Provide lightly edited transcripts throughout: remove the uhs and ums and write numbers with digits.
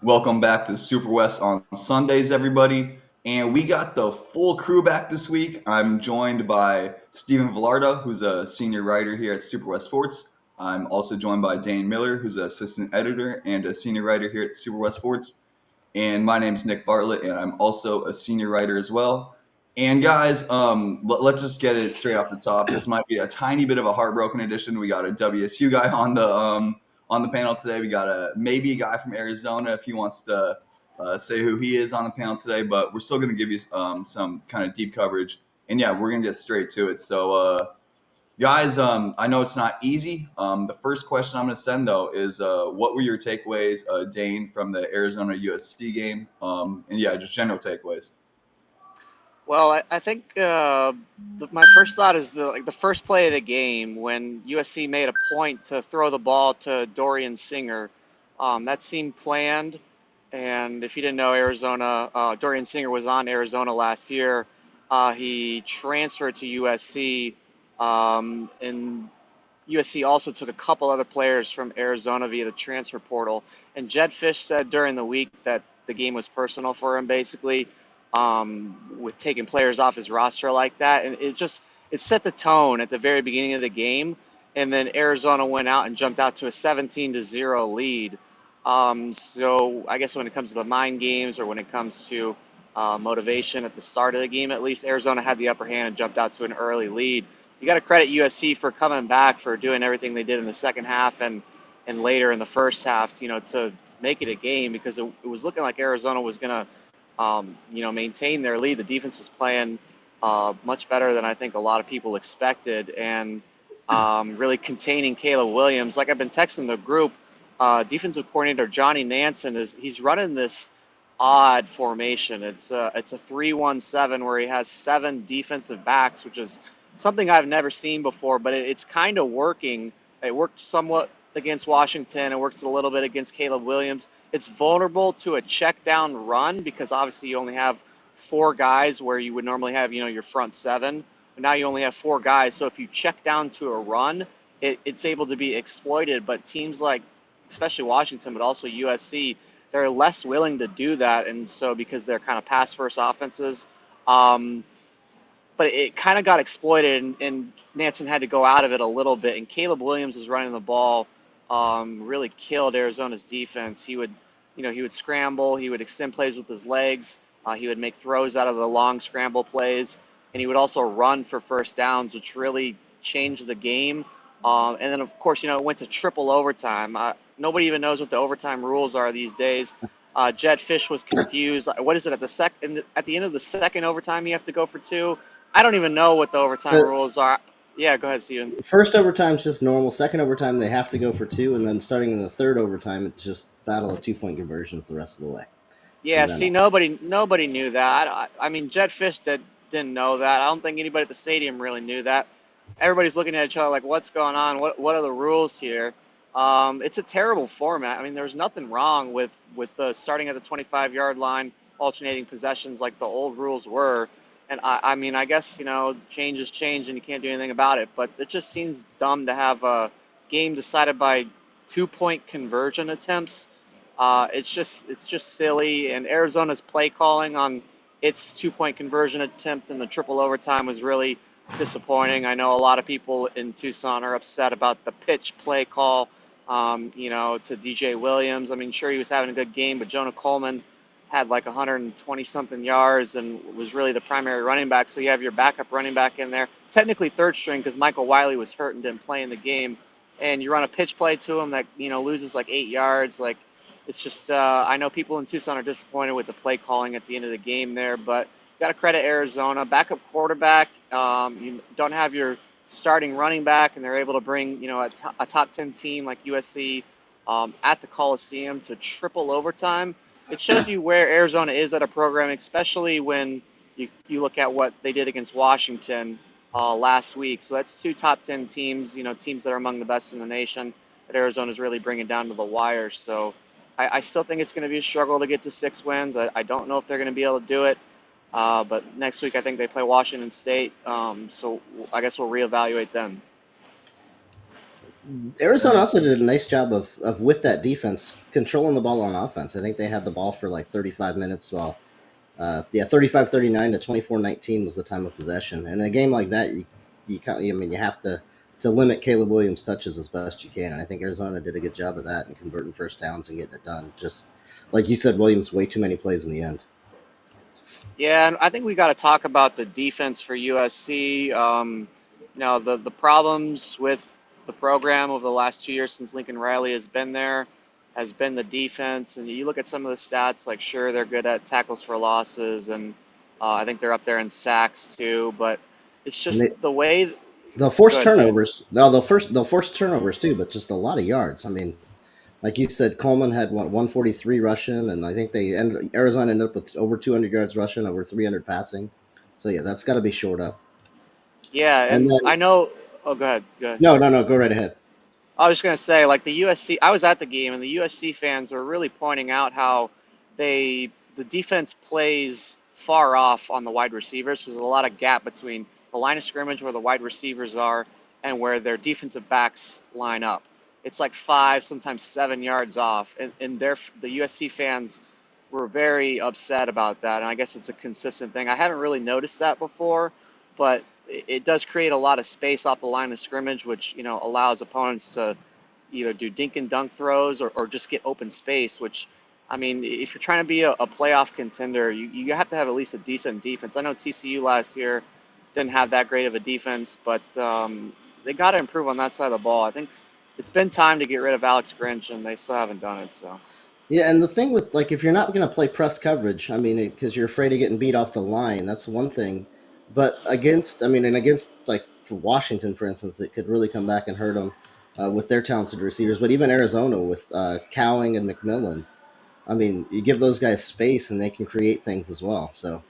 Welcome back to SuperWest on Sundays, everybody. And we got the full crew back this week. I'm joined by Stephen Villarda, who's a senior writer here at SuperWest Sports. I'm also joined by Dane Miller, who's an assistant editor and a senior writer here at SuperWest Sports. And my name's Nick Bartlett, and I'm also a senior writer as well. And guys, let's just get it straight off the top. This might be a tiny bit of a heartbroken edition. We got a WSU guy on the panel today. We got maybe a guy from Arizona if he wants to say who he is on the panel today, but we're still going to give you some kind of deep coverage. And yeah, we're going to get straight to it. So, guys, I know it's not easy. The first question I'm going to send, though, is what were your takeaways, Dane, from the Arizona-USC game? And yeah, just general takeaways. Well, I think my first thought is the first play of the game when USC made a point to throw the ball to Dorian Singer. That seemed planned, and if you didn't know, Dorian Singer was on Arizona last year. He transferred to USC, and USC also took a couple other players from Arizona via the transfer portal. And Jed Fish said during the week that the game was personal for him, basically, with taking players off his roster like that. And it set the tone at the very beginning of the game. And then Arizona went out and jumped out to a 17-0 lead. So I guess when it comes to the mind games or when it comes to motivation at the start of the game, at least Arizona had the upper hand and jumped out to an early lead. You got to credit USC for coming back, for doing everything they did in the second half and later in the first half, to make it a game, because it was looking like Arizona was going to, maintain their lead. The defense was playing much better than I think a lot of people expected, and really containing Caleb Williams. Like I've been texting the group, defensive coordinator Johnny Nansen he's running this odd formation. It's a 3-1-7 where he has 7 defensive backs, which is something I've never seen before, but it's kind of working. It worked somewhat against Washington. It worked a little bit against Caleb Williams. It's vulnerable to a check down run because obviously you only have 4 guys where you would normally have, your front 7. But now you only have 4 guys. So if you check down to a run, it's able to be exploited. But teams like, especially Washington, but also USC, they're less willing to do that. And so because they're kind of pass first offenses, but it kind of got exploited, and Nansen had to go out of it a little bit. And Caleb Williams was running the ball, really killed Arizona's defense. He would scramble, he would extend plays with his legs, he would make throws out of the long scramble plays, and he would also run for first downs, which really changed the game. And then, of course, it went to triple overtime. Nobody even knows what the overtime rules are these days. Jed Fish was confused. What is it at the end of the second overtime? You have to go for 2. I don't even know what the overtime So rules are. Yeah, go ahead, Steven. first overtime is just normal. Second overtime they have to go for 2, and then starting in the third overtime it's just battle of 2-point conversions the rest of the way Yeah, from then see, on. nobody knew that. I mean, Jed Fish didn't know that. I don't think anybody at the stadium really knew that. Everybody's looking at each other like, what's going on? What are the rules here? It's a terrible format. I mean, there's nothing wrong with starting at the 25-yard line, alternating possessions like the old rules were. And I mean, I guess, change is change and you can't do anything about it. But it just seems dumb to have a game decided by 2-point conversion attempts. It's just silly. And Arizona's play calling on its 2-point conversion attempt in the triple overtime was really disappointing. I know a lot of people in Tucson are upset about the pitch play call, to DJ Williams. I mean, sure, he was having a good game, but Jonah Coleman had like 120 something yards and was really the primary running back. So you have your backup running back in there, technically third string because Michael Wiley was hurt and didn't play in the game. And you run a pitch play to him that loses like 8 yards. Like, it's just I know people in Tucson are disappointed with the play calling at the end of the game there, but got to credit Arizona. Backup quarterback. You don't have your starting running back, and they're able to bring a top 10 team like USC at the Coliseum to triple overtime. It shows you where Arizona is at a program, especially when you look at what they did against Washington last week. So that's 2 top 10 teams, teams that are among the best in the nation that Arizona's really bringing down to the wire. So I still think it's going to be a struggle to get to 6 wins. I don't know if they're going to be able to do it. But next week I think they play Washington State. So I guess we'll reevaluate them. Arizona And also did a nice job of with that defense controlling the ball on offense. I think they had the ball for like 35 minutes while 35-39 to 24-19 was the time of possession. And in a game like that, you have to limit Caleb Williams' touches as best you can. And I think Arizona did a good job of that and converting first downs and getting it done. Just like you said, Williams way too many plays in the end. Yeah, and I think we got to talk about the defense for USC. The problems with the program over the last 2 years since Lincoln Riley has been there has been the defense. And you look at some of the stats, like sure they're good at tackles for losses, and I think they're up there in sacks too. But it's And just the way. they'll Go force ahead, Steven. turnovers. No, they'll force turnovers too, but just a lot of yards. I mean, like you said, Coleman had 143 rushing, and I think Arizona ended up with over 200 yards rushing, over 300 passing. So yeah, that's got to be shored up. Yeah, And and then I know. Oh, go ahead. Go ahead. no, go right ahead. I was just gonna say, like the USC, I was at the game, and the USC fans were really pointing out how the defense plays far off on the wide receivers. So there's a lot of gap between the line of scrimmage where the wide receivers are and where their defensive backs line up. It's like 5, sometimes 7 yards off, and the USC fans were very upset about that. And I guess it's a consistent thing. I haven't really noticed that before, but it does create a lot of space off the line of scrimmage, which allows opponents to either do dink and dunk throws or just get open space. Which, I mean, if you're trying to be a playoff contender, you have to have at least a decent defense. I know TCU last year didn't have that great of a defense, but they got to improve on that side of the ball. I think it's been time to get rid of Alex Grinch, and they still haven't done it. So. Yeah, and the thing with like if you're not going to play press coverage, I mean, because you're afraid of getting beat off the line, that's one thing. But against like for Washington, for instance, it could really come back and hurt them with their talented receivers. But even Arizona with Cowing and McMillan, I mean, you give those guys space and they can create things as well. So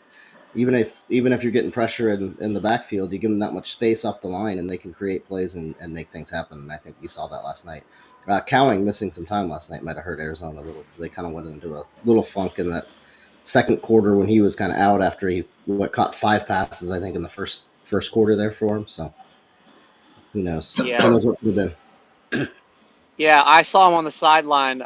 even if you're getting pressure in the backfield, you give them that much space off the line, and they can create plays and make things happen. And I think we saw that last night. Cowing missing some time last night might have hurt Arizona a little because they kind of went into a little funk in that second quarter when he was kind of out after he caught 5 passes, I think, in the first quarter there for him. So who knows? Who Yeah. knows what could have been? Yeah, I saw him on the sideline.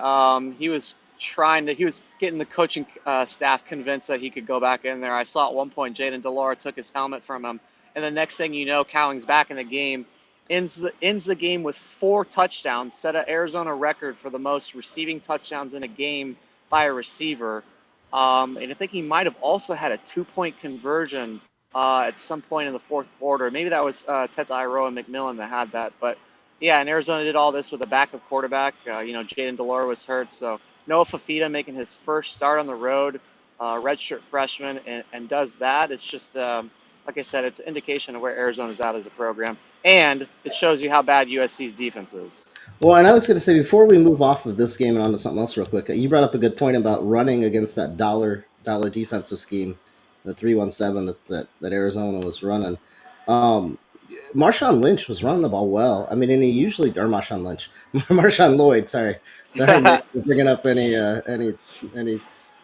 He was getting the coaching staff convinced that he could go back in there. I saw at one point Jaden Delora took his helmet from him, and the next thing you know, Cowling's back in the game, ends the game with 4 touchdowns, set an Arizona record for the most receiving touchdowns in a game by a receiver. And I think he might have also had a 2-point conversion at some point in the fourth quarter. Maybe that was Teta Iroa and McMillan that had that, but. Yeah, and Arizona did all this with a backup quarterback. Jaden Delora was hurt, so Noah Fafita making his first start on the road, redshirt freshman, and does that. It's just, like I said, it's an indication of where Arizona's at as a program, and it shows you how bad USC's defense is. Well, and I was going to say before we move off of this game and onto something else real quick, you brought up a good point about running against that dollar defensive scheme, the 3-1-7 that Arizona was running. Um, Marshawn Lynch was running the ball well. I mean, and he usually or Marshawn Lynch, Marshawn Lloyd. Sorry, Nick, for bringing up any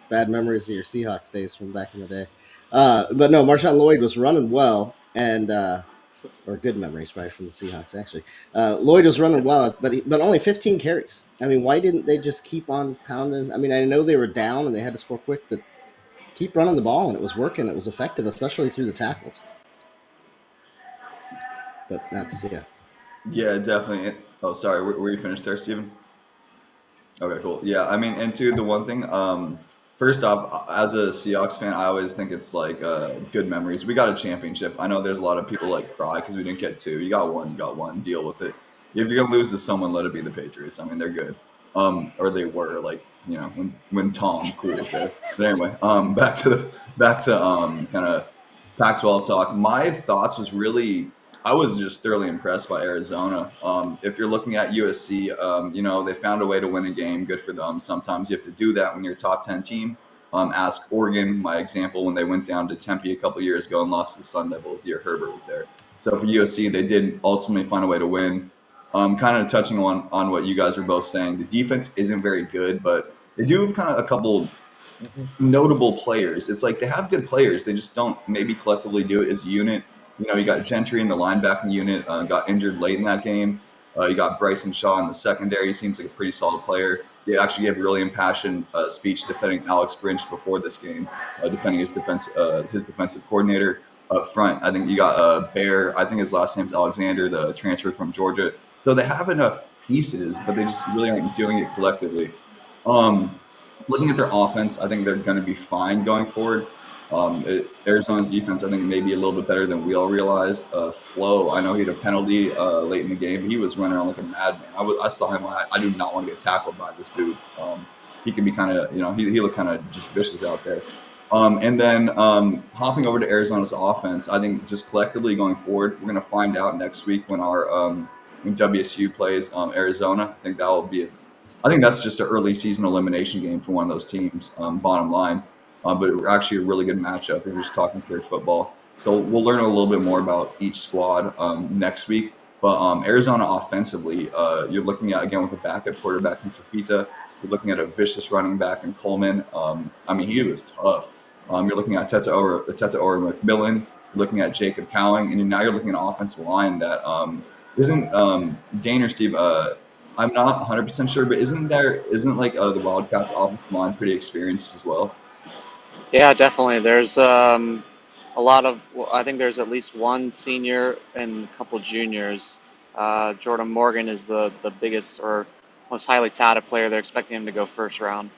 bad memories of your Seahawks days from back in the day. But no, Marshawn Lloyd was running well, and or good memories probably from the Seahawks actually. Lloyd was running well, but only 15 carries. I mean, why didn't they just keep on pounding? I mean, I know they were down and they had to score quick, but keep running the ball and it was working. It was effective, especially through the tackles. But that's yeah. yeah, definitely. Oh, sorry. Were you finished there, Steven? Okay, cool. Yeah, I mean, and two, the one thing, first off, as a Seahawks fan, I always think it's like good memories. We got a championship. I know there's a lot of people like cry because we didn't get 2. You got 1, you got 1. Deal with it. If you're gonna lose to someone, let it be the Patriots. I mean, they're good. Or they were like when Tom Cool was there. But anyway, back to kind of Pac-12 talk. My thoughts was really I was just thoroughly impressed by Arizona. If you're looking at USC, they found a way to win a game. Good for them. Sometimes you have to do that when you're a top 10 team. Ask Oregon, my example, when they went down to Tempe a couple years ago and lost to the Sun Devils. The year Herbert was there. So for USC, they did ultimately find a way to win. Kind of touching on what you guys were both saying, the defense isn't very good, but they do have kind of a couple notable players. It's like they have good players. They just don't maybe collectively do it as a unit. You got Gentry in the linebacking unit, got injured late in that game. You got Bryson Shaw in the secondary. He seems like a pretty solid player. He actually gave a really impassioned speech defending Alex Grinch before this game, defending his defensive coordinator. Up front, I think you got Bear. I think his last name's Alexander, the transfer from Georgia. So they have enough pieces, but they just really aren't doing it collectively. Looking at their offense, I think they're going to be fine going forward. Arizona's defense, I think, may be a little bit better than we all realized. Flo, I know he had a penalty late in the game, but he was running around like a madman. I saw him. I do not want to get tackled by this dude. He can be kind of, he looked kind of just vicious out there. And then hopping over to Arizona's offense, I think just collectively going forward, we're going to find out next week when when WSU plays Arizona. I think that's just an early season elimination game for one of those teams. Bottom line, but it actually a really good matchup if you're just talking pure football. So we'll learn a little bit more about each squad next week. But Arizona offensively, you're looking at again with a backup quarterback in Fafita. You're looking at a vicious running back in Coleman. He was tough. You're looking at Teta Ora McMillan. You're looking at Jacob Cowing, and now you're looking at an offensive line that isn't Dane or Steve. I'm not 100% sure, but isn't the Wildcats offensive line pretty experienced as well? Yeah, definitely. There's a lot of. Well, I think there's at least one senior and a couple juniors. Jordan Morgan is the biggest or most highly touted player. They're expecting him to go first round.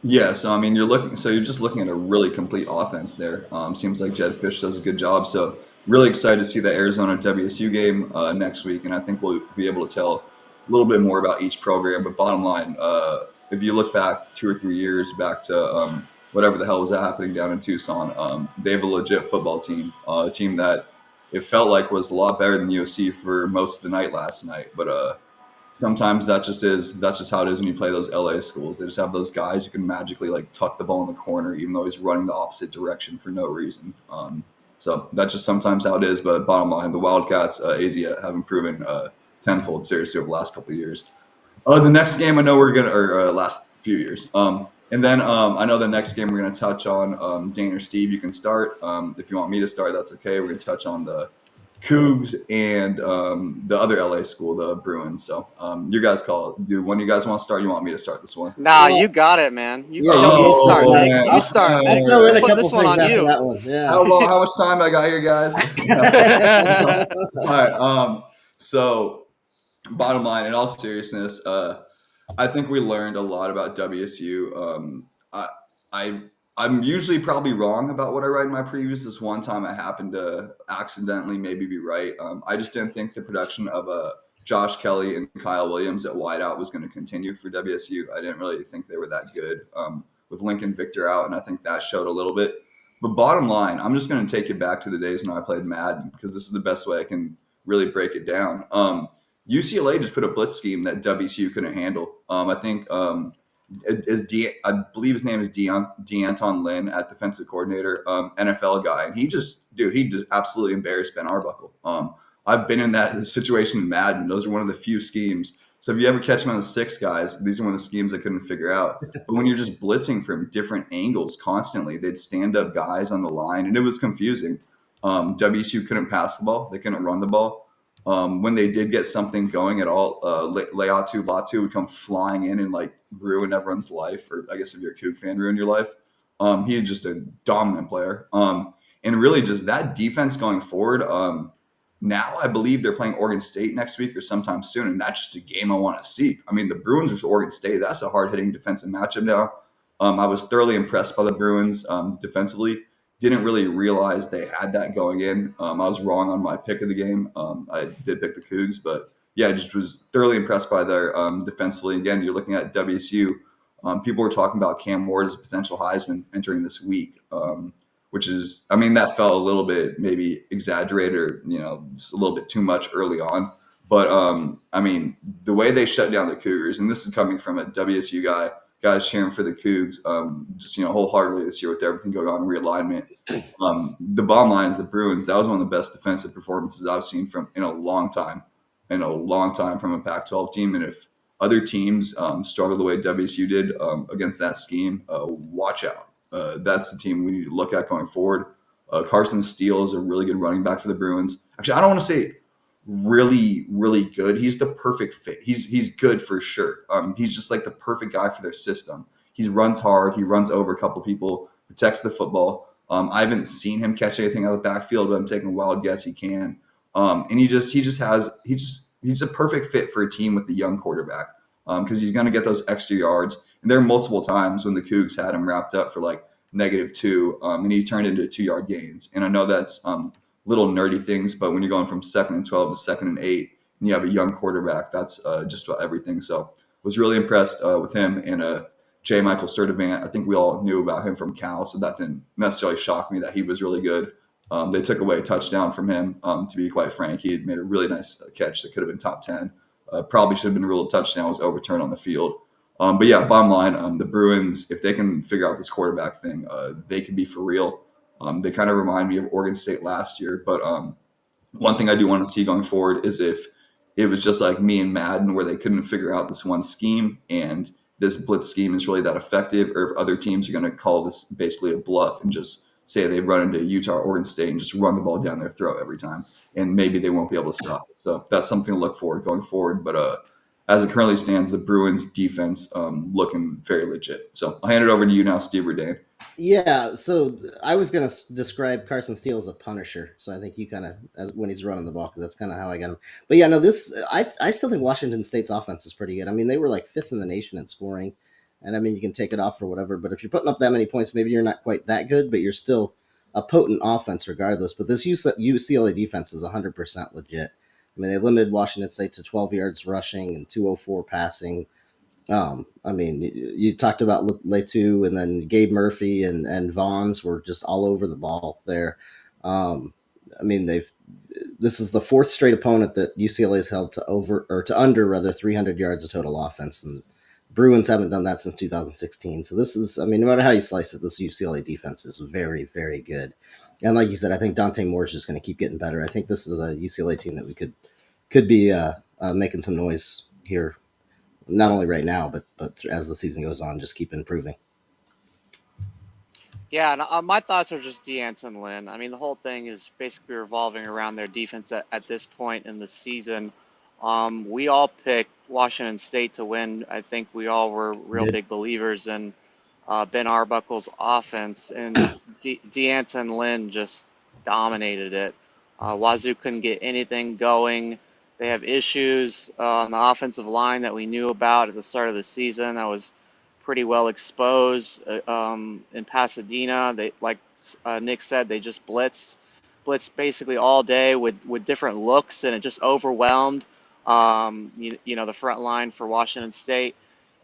Yeah, so you're just looking at a really complete offense there. Seems like Jed Fish does a good job. So really excited to see the Arizona WSU game next week, and I think we'll be able to tell a little bit more about each program. But bottom line, if you look back 2 or 3 years back to whatever the hell was happening down in Tucson, they have a legit football team, a team that it felt like was a lot better than USC for most of the night last night, but. Sometimes that's just how it is when you play those LA schools. They just have those guys who can magically like tuck the ball in the corner, even though he's running the opposite direction for no reason. So that's just sometimes how it is. But bottom line, the Wildcats, AZ have improved tenfold seriously over the last couple of years. The next game I know last few years. And then I know the next game we're gonna touch on. Dane or Steve, you can start. If you want me to start, that's okay. We're gonna touch on the Cougs and the other LA school, the Bruins. So you guys call it. Do one of you guys want to start? You want me to start this one? Nah, Well, you got it, man. you Start, start. Nick. You start. I'll throw in a Put couple this one things on after you. that one. Yeah. How much time I got here, guys? All right. So bottom line, in all seriousness, I think we learned a lot about WSU. I'm usually probably wrong about what I write in my previews. This one time I happened to accidentally maybe be right. I just didn't think the production of Josh Kelly and Kyle Williams at wideout was going to continue for WSU. I didn't really think they were that good with Lincoln Victor out, and I think that showed a little bit. But bottom line, I'm just going to take you back to the days when I played Madden because this is the best way I can really break it down. UCLA just put a blitz scheme that WSU couldn't handle. I think I believe his name is D'Anton Lynn at defensive coordinator, NFL guy, and he just absolutely embarrassed Ben Arbuckle. I've been in that situation in Madden. Those are one of the few schemes. So if you ever catch them on the sticks, guys, these are one of the schemes I couldn't figure out. But when you're just blitzing from different angles constantly, they'd stand up guys on the line, and it was confusing. WSU couldn't pass the ball; they couldn't run the ball. When they did get something going at all, Leatu Latu would come flying in and like ruin everyone's life, or I guess if you're a Coug fan, ruin your life. He is just a dominant player. And really just that defense going forward. Now I believe they're playing Oregon State next week or sometime soon, and that's just a game I want to see. I mean, the Bruins versus Oregon State, that's a hard-hitting defensive matchup now. I was thoroughly impressed by the Bruins defensively. Didn't really realize they had that going in. I was wrong on my pick of the game. I did pick the Cougs, but yeah, I just was thoroughly impressed by their defensively. Again, you're looking at WSU. People were talking about Cam Ward as a potential Heisman entering this week, which is, I mean, that felt a little bit maybe exaggerated or, just a little bit too much early on. But, I mean, the way they shut down the Cougars, and this is coming from a WSU guys cheering for the Cougs, wholeheartedly this year with everything going on in realignment. The bottom line is the Bruins. That was one of the best defensive performances I've seen in a long time from a Pac-12 team. And if other teams struggle the way WSU did against that scheme, watch out. That's the team we need to look at going forward. Carson Steele is a really good running back for the Bruins. Actually, I don't want to say really, really good. He's the perfect fit. He's good for sure. He's just like the perfect guy for their system. He runs hard. He runs over a couple people, protects the football. I haven't seen him catch anything out of the backfield, but I'm taking a wild guess he can. And he's a perfect fit for a team with a young quarterback because he's going to get those extra yards. And there are multiple times when the Cougs had him wrapped up for like -2, and he turned into 2 yard gains. And I know that's little nerdy things, but when you're going from 2nd and 12 to 2nd and 8, and you have a young quarterback, that's just about everything. So was really impressed with him and J. Michael Sturdivant. I think we all knew about him from Cal, so that didn't necessarily shock me that he was really good. They took away a touchdown from him. To be quite frank, he had made a really nice catch that could have been top 10. Probably should have been ruled a touchdown, was overturned on the field. But yeah, bottom line, the Bruins, if they can figure out this quarterback thing, they can be for real. They kind of remind me of Oregon State last year. But one thing I do want to see going forward is if it was just like me and Madden, where they couldn't figure out this one scheme and this blitz scheme is really that effective, or if other teams are going to call this basically a bluff and just say they run into Utah or Oregon State and just run the ball down their throat every time. And maybe they won't be able to stop it. So that's something to look for going forward. But as it currently stands, the Bruins defense looking very legit. So I'll hand it over to you now, Steve or Dane. Yeah, so I was going to describe Carson Steele as a punisher. So I think you kind of, as when he's running the ball, because that's kind of how I got him. But yeah, no, I still think Washington State's offense is pretty good. I mean, they were like fifth in the nation in scoring, and I mean, you can take it off or whatever. But if you're putting up that many points, maybe you're not quite that good, but you're still a potent offense regardless. But this UCLA defense is 100% legit. I mean, they limited Washington State to 12 yards rushing and 204 passing. I mean, you talked about Letu, and then Gabe Murphy and Vaughns were just all over the ball there. Um, I mean, this is the fourth straight opponent that UCLA has held to over or to under rather 300 yards of total offense, and Bruins haven't done that since 2016. So this is, I mean, no matter how you slice it, this UCLA defense is very, very good. And like you said, I think Dante Moore is just going to keep getting better. I think this is a UCLA team that we could be making some noise here, not only right now, but as the season goes on, just keep improving. Yeah, and my thoughts are just D'Anton Lynn. I mean, the whole thing is basically revolving around their defense at this point in the season. We all picked Washington State to win. I think we all were real big believers in Ben Arbuckle's offense, and D'Anton Lynn just dominated it. Wazoo couldn't get anything going. They have issues on the offensive line that we knew about at the start of the season. That was pretty well exposed in Pasadena. They, like Nick said, they just blitzed basically all day with different looks, and it just overwhelmed the front line for Washington State.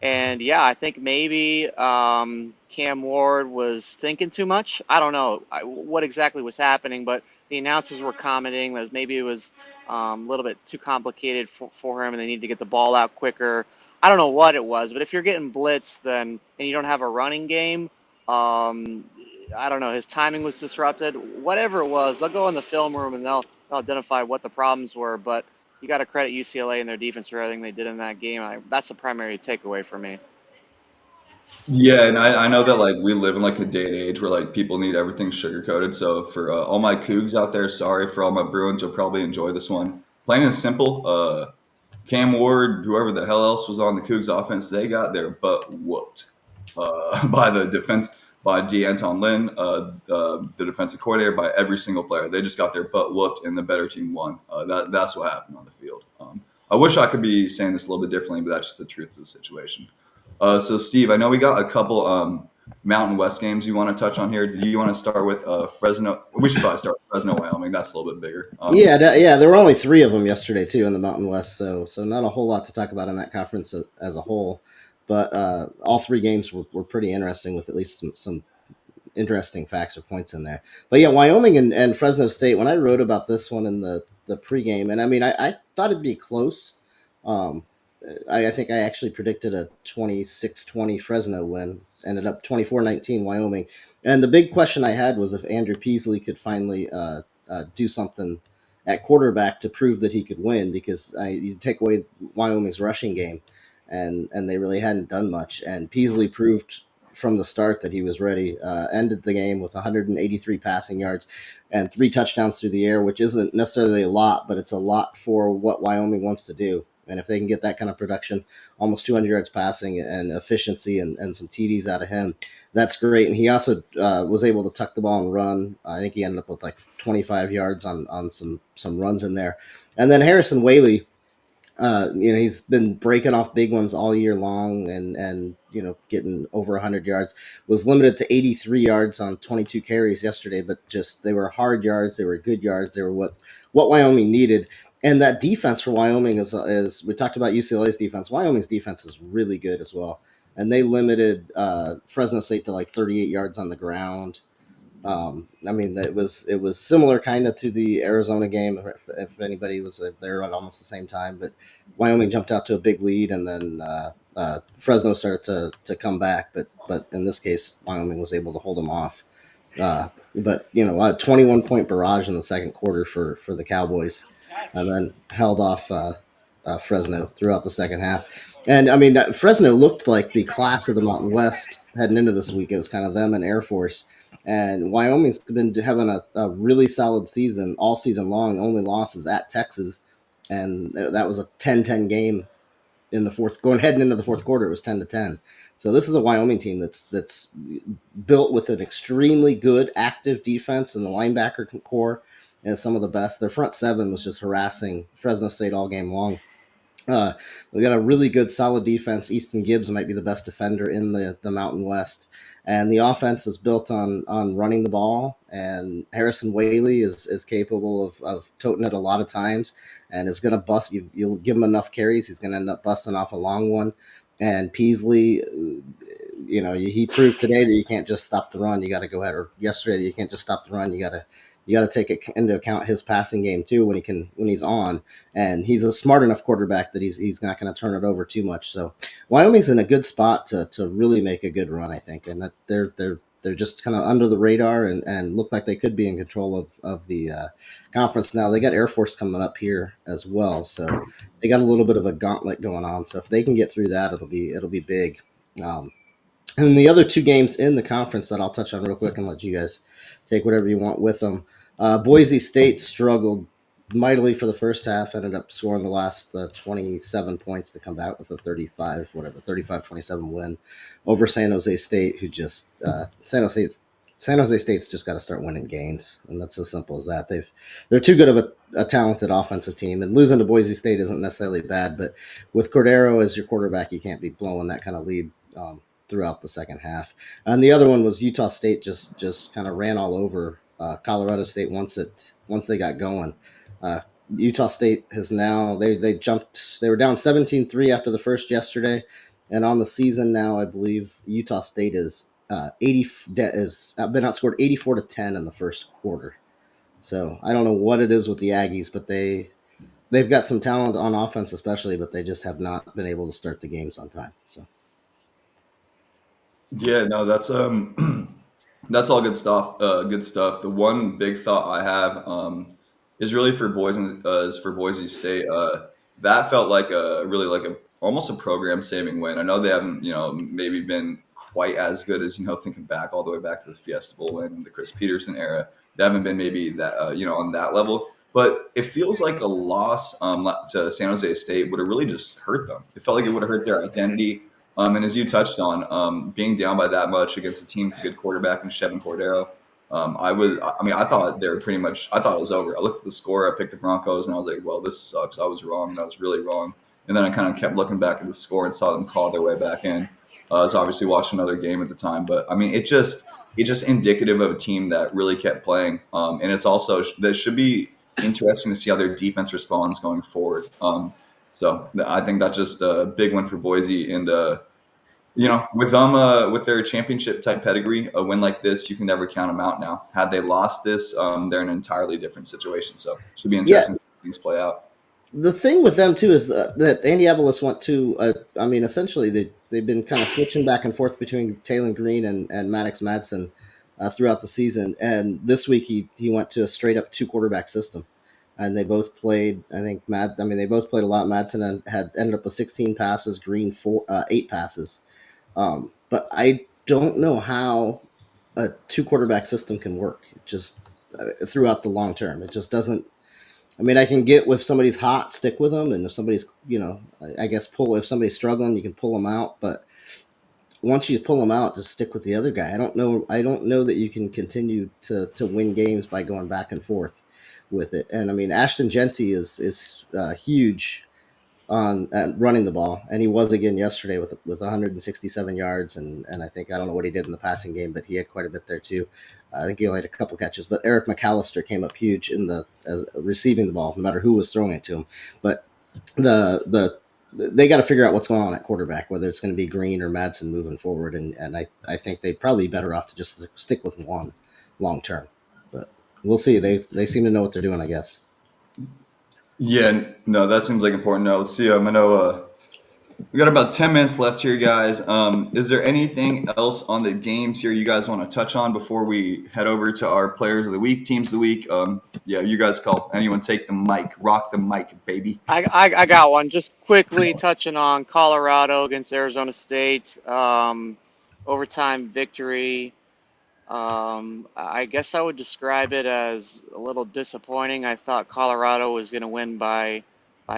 And yeah, I think maybe Cam Ward was thinking too much. I don't know what exactly was happening, but the announcers were commenting that maybe it was a little bit too complicated for him, and they needed to get the ball out quicker. I don't know what it was, but if you're getting blitzed and you don't have a running game, I don't know. His timing was disrupted. Whatever it was, they'll go in the film room and they'll identify what the problems were. But you got to credit UCLA and their defense for everything they did in that game. That's the primary takeaway for me. Yeah, and I know that like we live in like a day and age where like people need everything sugar coated. So for all my Cougs out there, sorry for all my Bruins, you'll probably enjoy this one. Plain and simple. Cam Ward, whoever the hell else was on the Cougs offense, they got their butt whooped by the defense, by D'Anton Lynn, the defensive coordinator, by every single player. They just got their butt whooped, and the better team won. That's what happened on the field. I wish I could be saying this a little bit differently, but that's just the truth of the situation. So, Steve, I know we got a couple Mountain West games you want to touch on here. Do you want to start with Fresno? We should probably start with Fresno, Wyoming. That's a little bit bigger. Yeah. There were only three of them yesterday too in the Mountain West, so not a whole lot to talk about in that conference as a whole. But all three games were pretty interesting, with at least some interesting facts or points in there. But yeah, Wyoming and Fresno State. When I wrote about this one in the pregame, and I mean, I thought it'd be close. Um, I think I actually predicted a 26-20 Fresno win. Ended up 24-19 Wyoming. And the big question I had was if Andrew Peasley could finally do something at quarterback to prove that he could win, because you take away Wyoming's rushing game, and they really hadn't done much. And Peasley proved from the start that he was ready. Ended the game with 183 passing yards and 3 touchdowns through the air, which isn't necessarily a lot, but it's a lot for what Wyoming wants to do. And if they can get that kind of production, almost 200 yards passing and efficiency and some TDs out of him, that's great. And he also was able to tuck the ball and run. I think he ended up with like 25 yards on some runs in there. And then Harrison Whaley, he's been breaking off big ones all year long and getting over 100 yards. Was limited to 83 yards on 22 carries yesterday, but just they were hard yards, they were good yards, they were what Wyoming needed. And that defense for Wyoming is we talked about UCLA's defense. Wyoming's defense is really good as well, and they limited Fresno State to like 38 yards on the ground. I mean, it was similar kind of to the Arizona game. If anybody was there at almost the same time, but Wyoming jumped out to a big lead, and then Fresno started to come back. But in this case, Wyoming was able to hold them off. But a 21-point barrage in the second quarter for the Cowboys, and then held off Fresno throughout the second half. And I mean, Fresno looked like the class of the Mountain West heading into this week. It was kind of them and Air Force. And Wyoming's been having a really solid season all season long. Only loss is at Texas, and that was a 10-10 game in the heading into the fourth quarter. It was 10-10. So this is a Wyoming team that's built with an extremely good active defense, and the linebacker core is some of the best. Their front seven was just harassing Fresno State all game long. We got a really good, solid defense. Easton Gibbs might be the best defender in the Mountain West, and the offense is built on running the ball. And Harrison Whaley is capable of toting it a lot of times, and is going to bust. You'll give him enough carries, he's going to end up busting off a long one. And Peasley, he proved today that you can't just stop the run. You got to go ahead, or yesterday that you can't just stop the run. You got to take it into account his passing game too when he's on. And he's a smart enough quarterback that he's not going to turn it over too much. So Wyoming's in a good spot to really make a good run, I think, and that they're just kind of under the radar and look like they could be in control of the conference now. They got Air Force coming up here as well, so they got a little bit of a gauntlet going on. So if they can get through that, it'll be big. And the other two games in the conference that I'll touch on real quick and let you guys take whatever you want with them. Boise State struggled mightily for the first half, ended up scoring the last 27 points to come back with a 35-27 win over San Jose State, who just San Jose State's just got to start winning games, and that's as simple as that. They're too good of a talented offensive team, and losing to Boise State isn't necessarily bad, but with Cordero as your quarterback, you can't be blowing that kind of lead throughout the second half. And the other one was Utah State just kind of ran all over Colorado State once they got going. Utah State has now they jumped. They were down 17-3 after the first yesterday, and on the season now, I believe Utah State is has been outscored 84-10 in the first quarter. So I don't know what it is with the Aggies, but they've got some talent on offense, especially, but they just have not been able to start the games on time. So. Yeah, no, that's that's all good stuff. Good stuff. The one big thought I have is really for Boise State. That felt like a really like a almost a program saving win. I know they haven't maybe been quite as good as thinking back all the way back to the Fiesta Bowl win, the Chris Peterson era. They haven't been maybe that on that level. But it feels like a loss to San Jose State would have really just hurt them. It felt like it would have hurt their identity. And as you touched on, being down by that much against a team with a good quarterback and Chevin Cordero, I thought they were pretty much, I thought it was over. I looked at the score, I picked the Broncos, and I was like, well, this sucks. I was wrong. That was really wrong. And then I kind of kept looking back at the score and saw them claw their way back in. I was obviously watching another game at the time, but I mean, it's just indicative of a team that really kept playing. And it's also, that should be interesting to see how their defense responds going forward. So I think that's just a big one for Boise. And, with them, with their championship type pedigree, a win like this, you can never count them out now. Had they lost this, they're in an entirely different situation. So it should be interesting to see things play out. The thing with them, too, is that Andy Avalos went to, essentially they've been kind of switching back and forth between Taylon Green and Maddox Madsen throughout the season. And this week he went to a straight-up two-quarterback system. And they both played, they both played a lot. Madsen had ended up with 16 passes, Green 8 passes. But I don't know how a two quarterback system can work. Just throughout the long term, it just doesn't. I mean, I can get if somebody's hot, stick with them, and if somebody's, I guess pull. If somebody's struggling, you can pull them out. But once you pull them out, just stick with the other guy. I don't know. I don't know that you can continue to win games by going back and forth with it. And I mean, Ashton Genty is huge on running the ball, and he was again yesterday with 167 yards, and I think I don't know what he did in the passing game, but he had quite a bit there too. I think he only had a couple catches, but Eric McAllister came up huge in the as receiving the ball, no matter who was throwing it to him. But the they got to figure out what's going on at quarterback, whether it's going to be Green or Madsen moving forward, and I think they'd probably be better off to just stick with one long term. But we'll see. They seem to know what they're doing, I guess. Yeah, no, that seems like important. Now, let's see. I know we got about 10 minutes left here, guys. Is there anything else on the games here you guys want to touch on before we head over to our players of the week, teams of the week? Yeah, you guys call. Anyone take the mic. Rock the mic, baby. I got one. Just quickly touching on Colorado against Arizona State. Overtime victory. I guess I would describe it as a little disappointing. I thought Colorado was going to win by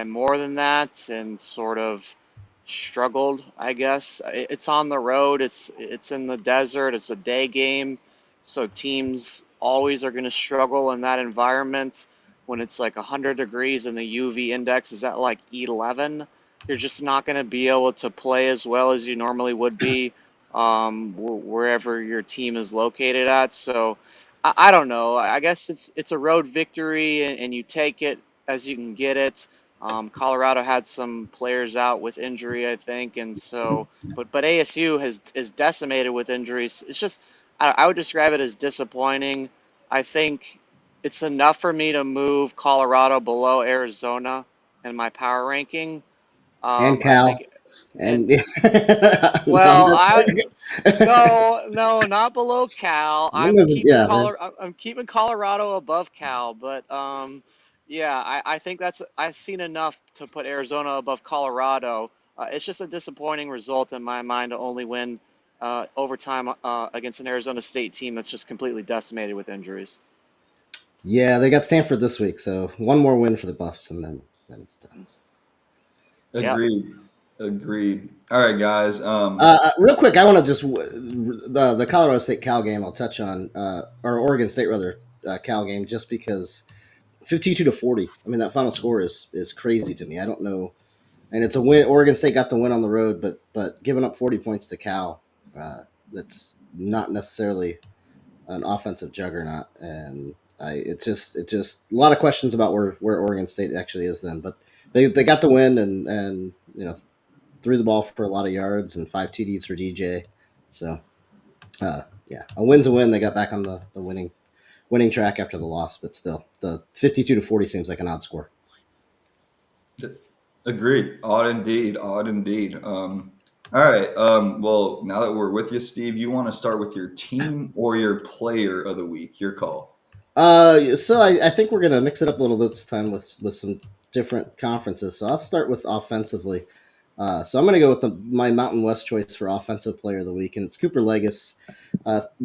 more than that, and sort of struggled, I guess. It's on the road. It's in the desert. It's a day game, so teams always are going to struggle in that environment. When it's like 100 degrees and the UV index is at like 11, you're just not going to be able to play as well as you normally would be, wherever your team is located at. So I don't know. I guess it's a road victory, and you take it as you can get it. Colorado had some players out with injury, I think, and so but ASU has is decimated with injuries. It's just I would describe it as disappointing. I think it's enough for me to move Colorado below Arizona in my power ranking. And I think, Cal, and and well, no, not below Cal. yeah, I'm keeping Colorado above Cal, but yeah, I think I've seen enough to put Arizona above Colorado. It's just a disappointing result in my mind to only win overtime against an Arizona State team that's just completely decimated with injuries. yeah, they got Stanford this week, so one more win for the Buffs, and then it's done. Yep. Agreed. Agreed. All right, guys. Real quick, I want to just the Colorado State Cal game. I'll touch on or Oregon State rather Cal game, just because 52-40. I mean, that final score is crazy to me. I don't know, and it's a win. Oregon State got the win on the road, but giving up 40 points to Cal, that's not necessarily an offensive juggernaut, and it's just a lot of questions about where Oregon State actually is then. But they got the win, and threw the ball for a lot of yards and 5 TDs for DJ. So yeah, a win's a win. They got back on the winning track after the loss, but still, the 52-40 seems like an odd score. Agreed. Odd indeed. Odd indeed. All right. Well, now that we're with you, Steve, you want to start with your team or your player of the week? Your call. So I think we're gonna mix it up a little this time with some different conferences. So I'll start with offensively. So I'm going to go with my Mountain West choice for offensive player of the week, and it's Cooper Legas.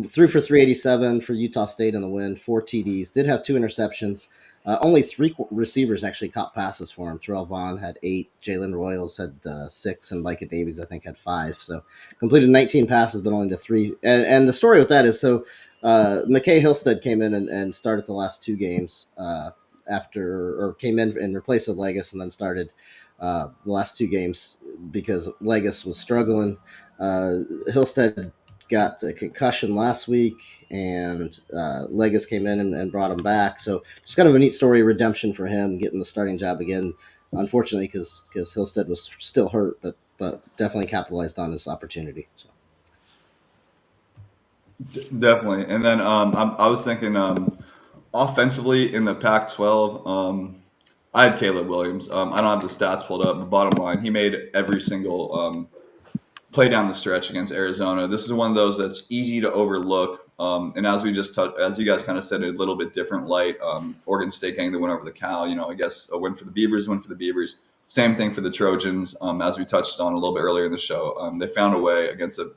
Threw for 387 for Utah State in the win, 4 TDs. Did have 2 interceptions. Only 3 receivers actually caught passes for him. Terrell Vaughn had 8. Jalen Royals had 6, and Micah Davies I think had 5. So completed 19 passes, but only to 3. And the story with that is McKay Hillstead came in and started the last 2 games came in and replaced with Legas, and then started the last 2 games because Legas was struggling. Hillstead got a concussion last week, and Legas came in and brought him back. So just kind of a neat story, redemption for him, getting the starting job again. Unfortunately, because Hillstead was still hurt, but definitely capitalized on his opportunity. So. Definitely. And then I was thinking offensively in the Pac-12, I had Caleb Williams. I don't have the stats pulled up, but bottom line, he made every single play down the stretch against Arizona. This is one of those that's easy to overlook. And as we just touched, as you guys kind of said, a little bit different light. Oregon State getting the win over the Cal. I guess a win for the Beavers, win for the Beavers. Same thing for the Trojans. As we touched on a little bit earlier in the show, they found a way against a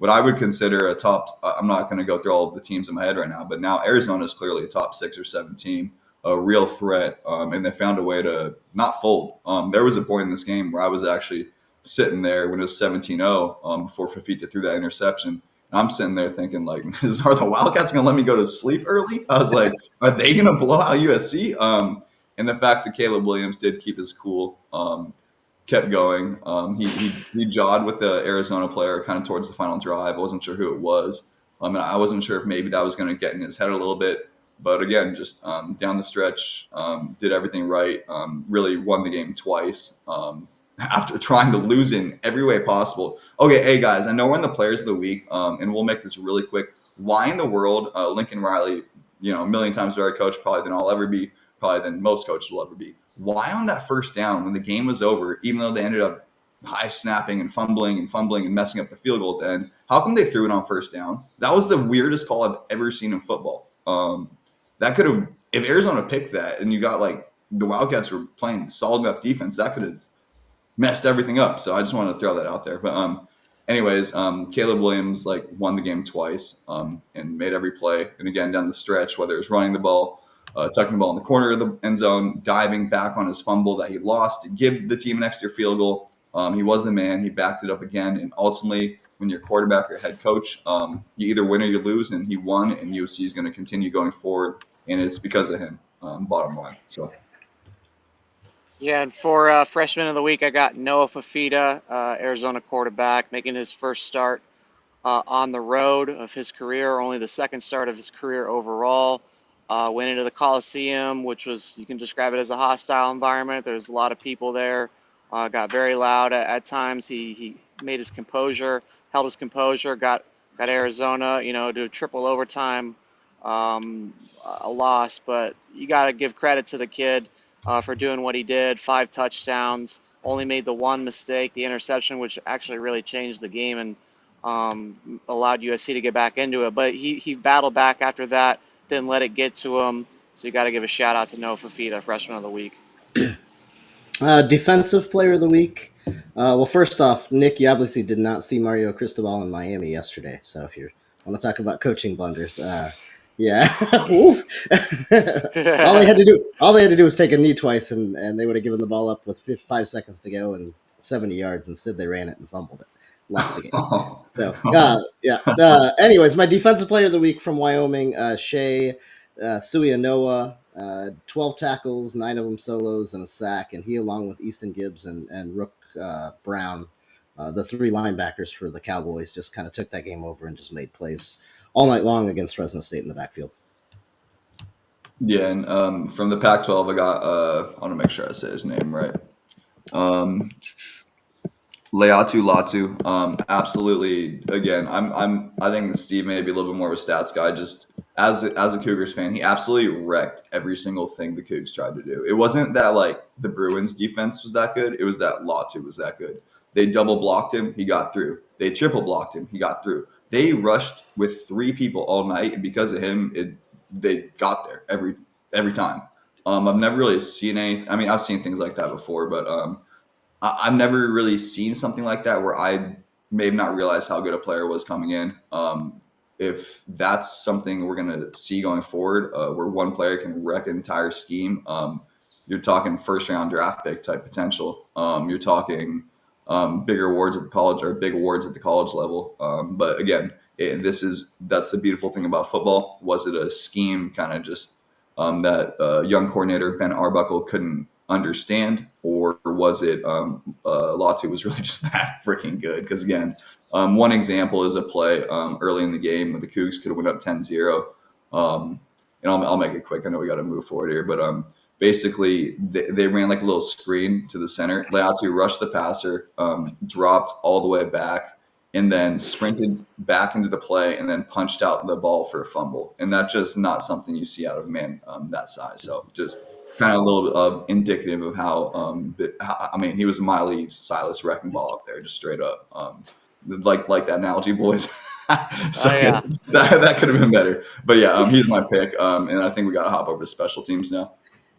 what I would consider a top. I'm not going to go through all of the teams in my head right now, but now Arizona is clearly a top 6 or 7 team, a real threat, and they found a way to not fold. There was a point in this game where I was actually sitting there when it was 17-0 before Fafita threw that interception. I'm sitting there thinking, like, are the Wildcats going to let me go to sleep early? I was like, are they going to blow out USC? And the fact that Caleb Williams did keep his cool, kept going. He jawed with the Arizona player kind of towards the final drive. I wasn't sure who it was. And I wasn't sure if maybe that was going to get in his head a little bit. But again, just down the stretch, did everything right, really won the game twice. After trying to lose in every way possible. Okay, hey guys, I know we're in the players of the week, and we'll make this really quick. Why in the world, Lincoln Riley, a million times better coach probably than I'll ever be, probably than most coaches will ever be. Why on that first down when the game was over, even though they ended up high snapping and fumbling and messing up the field goal at the end, how come they threw it on first down? That was the weirdest call I've ever seen in football. That could have, if Arizona picked that and you got like the Wildcats were playing solid enough defense, that could have messed everything up. So I just wanted to throw that out there. But anyways, Caleb Williams like won the game twice and made every play. And again, down the stretch, whether it was running the ball, tucking the ball in the corner of the end zone, diving back on his fumble that he lost to give the team an extra field goal. He was the man. He backed it up again. And ultimately, when you're quarterback or head coach, you either win or you lose. And he won, and UC is going to continue going forward. And it's because of him, bottom line. So. Yeah, and for freshman of the week, I got Noah Fafita, Arizona quarterback, making his first start on the road of his career, only the second start of his career overall. Went into the Coliseum, which was, you can describe it as a hostile environment. There's a lot of people there. Got very loud at times. He made his composure, held his composure, got Arizona, to triple overtime, a loss. But you got to give credit to the kid for doing what he did. 5 touchdowns, only made the one mistake, the interception, which actually really changed the game and allowed USC to get back into it. But he battled back after that, didn't let it get to him. So you got to give a shout out to Noah Fafita, freshman of the week. Defensive player of the week. Well, first off, Nick, you obviously did not see Mario Cristobal in Miami yesterday. So if you want to talk about coaching blunders, yeah. all they had to do was take a knee twice, and they would have given the ball up with 5 seconds to go and 70 yards. Instead, they ran it and fumbled it. Lost the game. So, yeah. Anyways, my defensive player of the week from Wyoming, Shea Suianoa, 12 tackles, 9 of them solos, and a sack. And he, along with Easton Gibbs and Rook Brown, the 3 linebackers for the Cowboys, just kind of took that game over and just made plays all night long against Fresno State in the backfield. Yeah, and from the Pac-12, I got I want to make sure I say his name right. Leatu Latu, absolutely. Again, I think Steve may be a little bit more of a stats guy. Just as a Cougars fan, he absolutely wrecked every single thing the Cougs tried to do. It wasn't that like the Bruins defense was that good. It was that Latu was that good. They double blocked him, he got through. They triple blocked him, he got through. They rushed with 3 people all night, and because of him, they got there every time. I've never really seen any. I mean, I've seen things like that before, but I've never really seen something like that where I may have not realized how good a player was coming in. If that's something we're going to see going forward, where one player can wreck an entire scheme, you're talking first-round draft pick type potential. You're talking bigger awards at the college or big awards at the college level. But again, that's the beautiful thing about football. Was it a scheme kind of just that young coordinator Ben Arbuckle couldn't understand, or was it Latu was really just that freaking good? Because again, one example is a play early in the game when the Cougs could have went up 10-0. And I'll make it quick. I know we got to move forward here, but basically they ran like a little screen to the center. Leatu rushed the passer, dropped all the way back, and then sprinted back into the play and then punched out the ball for a fumble. And that's just not something you see out of a man that size. So just kind of a little bit indicative of how, I mean, he was a Miley Silas wrecking ball up there, just straight up. Like that analogy, boys. So yeah. that could have been better. But yeah, he's my pick. And I think we got to hop over to special teams now.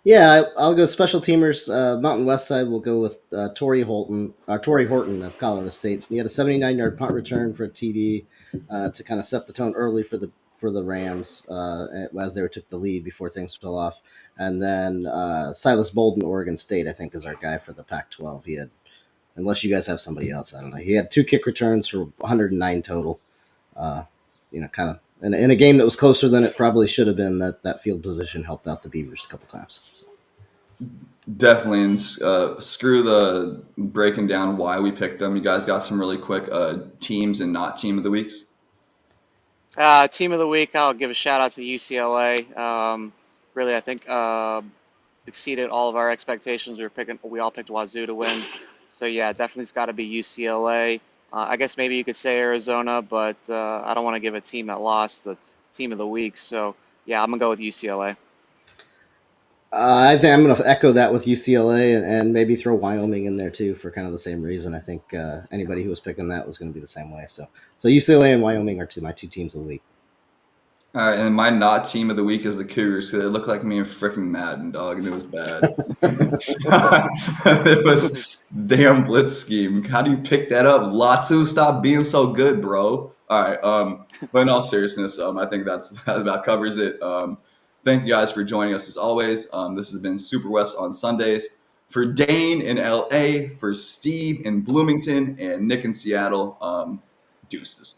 Yeah, I'll go special teamers. Mountain West side will go with Torrey Horton of Colorado State. He had a 79-yard punt return for a TD to kind of set the tone early for the Rams as they took the lead before things fell off. And then Silas Bolden, Oregon State, I think, is our guy for the Pac-12. He had, unless you guys have somebody else, I don't know. He had 2 kick returns for 109 total. Uh, kind of in a game that was closer than it probably should have been. That field position helped out the Beavers a couple times. So. Definitely, and screw the breaking down why we picked them. You guys got some really quick teams and not team of the weeks. Team of the week, I'll give a shout out to UCLA. Really, I think exceeded all of our expectations. We all picked Wazoo to win. So yeah, definitely it's got to be UCLA. I guess maybe you could say Arizona, but I don't want to give a team that lost the team of the week. So yeah, I'm gonna go with UCLA. I think I'm going to echo that with UCLA and maybe throw Wyoming in there too for kind of the same reason. I think anybody who was picking that was going to be the same way. So UCLA and Wyoming are my 2 teams of the week. All right, and my not team of the week is the Cougars because they look like me in freaking Madden, dog, and it was bad. It was damn blitz scheme. How do you pick that up? Latu, stop being so good, bro. All right, but in all seriousness, I think that about covers it. Thank you guys for joining us as always. This has been Super West on Sundays. For Dane in LA, for Steve in Bloomington, and Nick in Seattle, deuces.